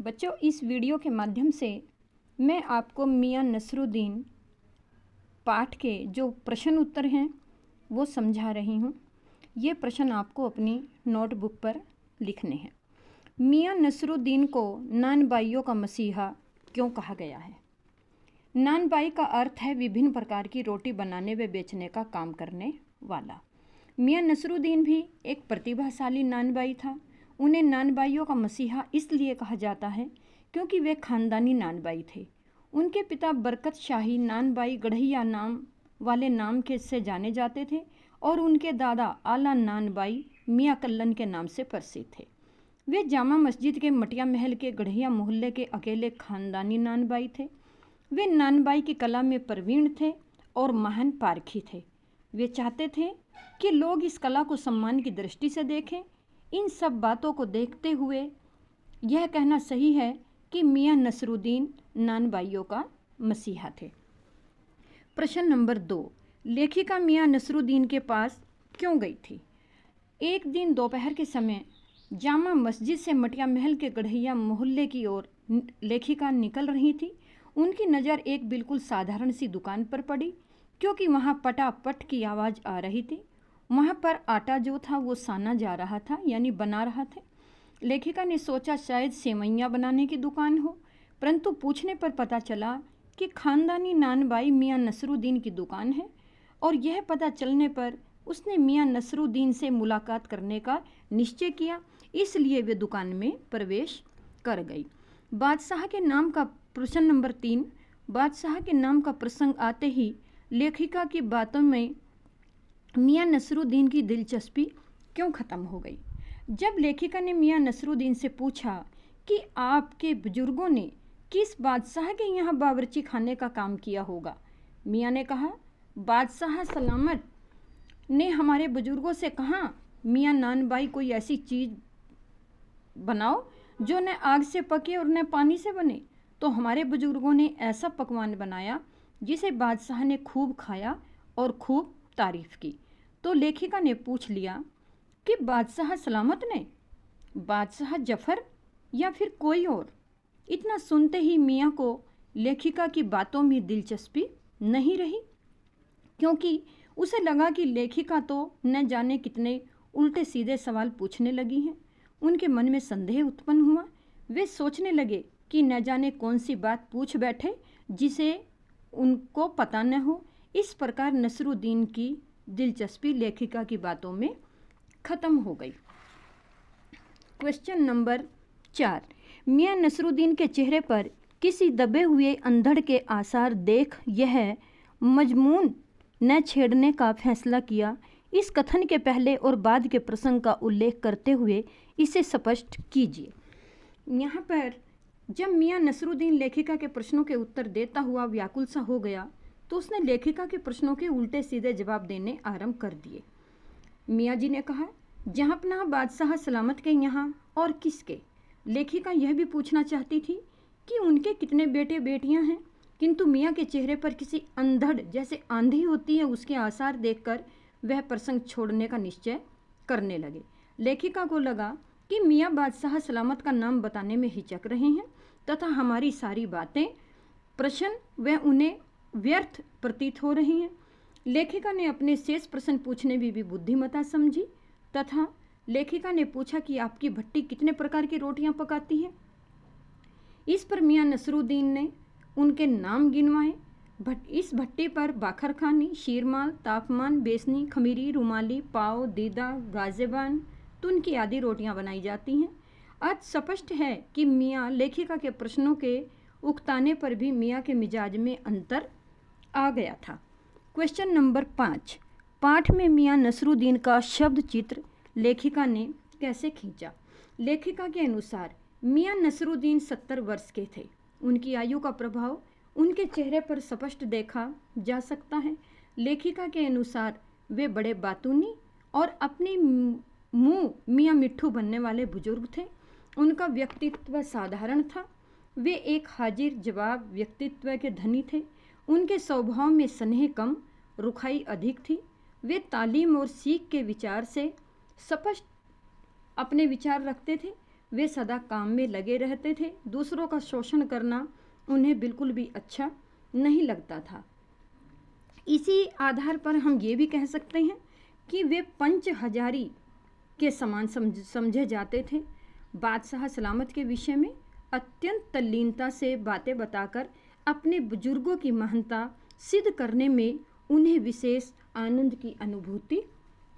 बच्चों, इस वीडियो के माध्यम से मैं आपको मियां नसरुद्दीन पाठ के जो प्रश्न उत्तर हैं वो समझा रही हूँ। ये प्रश्न आपको अपनी नोटबुक पर लिखने हैं। मियां नसरुद्दीन को नानबाइयों का मसीहा क्यों कहा गया है? नानबाई का अर्थ है विभिन्न प्रकार की रोटी बनाने व बेचने का काम करने वाला। मियां नसरुद्दीन भी एक प्रतिभाशाली नानबाई था। उन्हें नानबाइयों का मसीहा इसलिए कहा जाता है क्योंकि वे खानदानी नानबाई थे। उनके पिता बरकत शाही नानबाई गढ़िया नाम वाले नाम के से जाने जाते थे और उनके दादा आला नानबाई मियां कल्लन के नाम से प्रसिद्ध थे। वे जामा मस्जिद के मटिया महल के गढ़िया मोहल्ले के अकेले खानदानी नानबाई थे। वे नानबाई की कला में प्रवीण थे और महान पारखी थे। वे चाहते थे कि लोग इस कला को सम्मान की दृष्टि से देखें। इन सब बातों को देखते हुए यह कहना सही है कि मियां नसरुद्दीन नानबाइयों का मसीहा थे। प्रश्न नंबर 2, लेखिका मियां नसरुद्दीन के पास क्यों गई थी? एक दिन दोपहर के समय जामा मस्जिद से मटिया महल के गढ़िया मोहल्ले की ओर लेखिका निकल रही थी। उनकी नज़र एक बिल्कुल साधारण सी दुकान पर पड़ी क्योंकि वहाँ पटापट की आवाज़ आ रही थी। वहाँ पर आटा जो था वो साना जा रहा था, यानी बना रहा था। लेखिका ने सोचा शायद सेवैयाँ बनाने की दुकान हो, परंतु पूछने पर पता चला कि खानदानी नानबाई मियां नसरुद्दीन की दुकान है और यह पता चलने पर उसने मियां नसरुद्दीन से मुलाकात करने का निश्चय किया। इसलिए वे दुकान में प्रवेश कर गई। बादशाह के नाम का प्रश्न नंबर 3, बादशाह के नाम का प्रसंग आते ही लेखिका की बातों में मियां नसरुद्दीन की दिलचस्पी क्यों ख़त्म हो गई? जब लेखिका ने मियां नसरुद्दीन से पूछा कि आपके बुजुर्गों ने किस बादशाह के यहाँ बावर्ची खाने का काम किया होगा, मियां ने कहा, बादशाह सलामत ने हमारे बुजुर्गों से कहा, मियां नानबाई कोई ऐसी चीज़ बनाओ जो न आग से पके और न पानी से बने। तो हमारे बुजुर्गों ने ऐसा पकवान बनाया जिसे बादशाह ने खूब खाया और खूब तारीफ़ की। तो लेखिका ने पूछ लिया कि बादशाह सलामत ने, बादशाह जफ़र या फिर कोई और? इतना सुनते ही मियाँ को लेखिका की बातों में दिलचस्पी नहीं रही क्योंकि उसे लगा कि लेखिका तो न जाने कितने उल्टे सीधे सवाल पूछने लगी हैं। उनके मन में संदेह उत्पन्न हुआ। वे सोचने लगे कि न जाने कौन सी बात पूछ बैठे जिसे उनको पता न हो। इस प्रकार नसरुद्दीन की दिलचस्पी लेखिका की बातों में ख़त्म हो गई। क्वेश्चन नंबर 4, मियां नसरुद्दीन के चेहरे पर किसी दबे हुए अंधड़ के आसार देख यह मजमून न छेड़ने का फैसला किया। इस कथन के पहले और बाद के प्रसंग का उल्लेख करते हुए इसे स्पष्ट कीजिए। यहाँ पर जब मियां नसरुद्दीन लेखिका के प्रश्नों के उत्तर देता हुआ व्याकुल सा हो गया तो उसने लेखिका के प्रश्नों के उल्टे सीधे जवाब देने आरंभ कर दिए। मियाँ जी ने कहा, जहाँ अपना बादशाह सलामत के यहाँ और किसके? लेखिका यह भी पूछना चाहती थी कि उनके कितने बेटे बेटियाँ हैं, किंतु मियाँ के चेहरे पर किसी अंधड़ जैसे आंधी होती है उसके आसार देखकर वह प्रसंग छोड़ने का निश्चय करने लगे। लेखिका को लगा कि मियाँ बादशाह सलामत का नाम बताने में हिचक रहे हैं तथा हमारी सारी बातें, प्रश्न व उन्हें व्यर्थ प्रतीत हो रही हैं। लेखिका ने अपने शेष प्रश्न पूछने में भी बुद्धिमता समझी तथा लेखिका ने पूछा कि आपकी भट्टी कितने प्रकार की रोटियां पकाती है। इस पर मियां नसरुद्दीन ने उनके नाम गिनवाए। इस भट्टी पर बाखरखानी, शीरमाल, तापमान, बेसनी, खमीरी, रुमाली, पाव, दीदा, गाजेबान, तुनकी आदि रोटियां बनाई जाती हैं। आज स्पष्ट है कि मियां लेखिका के प्रश्नों के उकताने पर भी मियां के मिजाज में अंतर आ गया था। क्वेश्चन नंबर 5, पाठ में मियां नसरुद्दीन का शब्द चित्र लेखिका ने कैसे खींचा? लेखिका के अनुसार मियां नसरुद्दीन 70 वर्ष के थे। उनकी आयु का प्रभाव उनके चेहरे पर स्पष्ट देखा जा सकता है। लेखिका के अनुसार वे बड़े बातूनी और अपनी मुँह मियां मिट्ठू बनने वाले बुजुर्ग थे। उनका व्यक्तित्व साधारण था। वे एक हाजिर जवाब व्यक्तित्व के धनी थे। उनके स्वभाव में स्नेह कम, रुखाई अधिक थी। वे तालीम और सीख के विचार से स्पष्ट अपने विचार रखते थे। वे सदा काम में लगे रहते थे। दूसरों का शोषण करना उन्हें बिल्कुल भी अच्छा नहीं लगता था। इसी आधार पर हम ये भी कह सकते हैं कि वे पंच हजारी के समान समझे जाते थे। बादशाह सलामत के विषय में अत्यंत तल्लीनता से बातें बताकर अपने बुजुर्गों की महानता सिद्ध करने में उन्हें विशेष आनंद की अनुभूति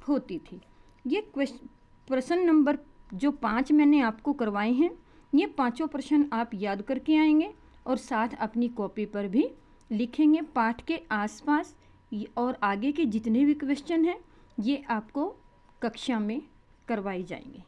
होती थी। ये प्रश्न नंबर जो 5 मैंने आपको करवाए हैं, ये पांचों प्रश्न आप याद करके आएंगे और साथ अपनी कॉपी पर भी लिखेंगे। पाठ के आसपास और आगे के जितने भी क्वेश्चन हैं ये आपको कक्षा में करवाए जाएंगे।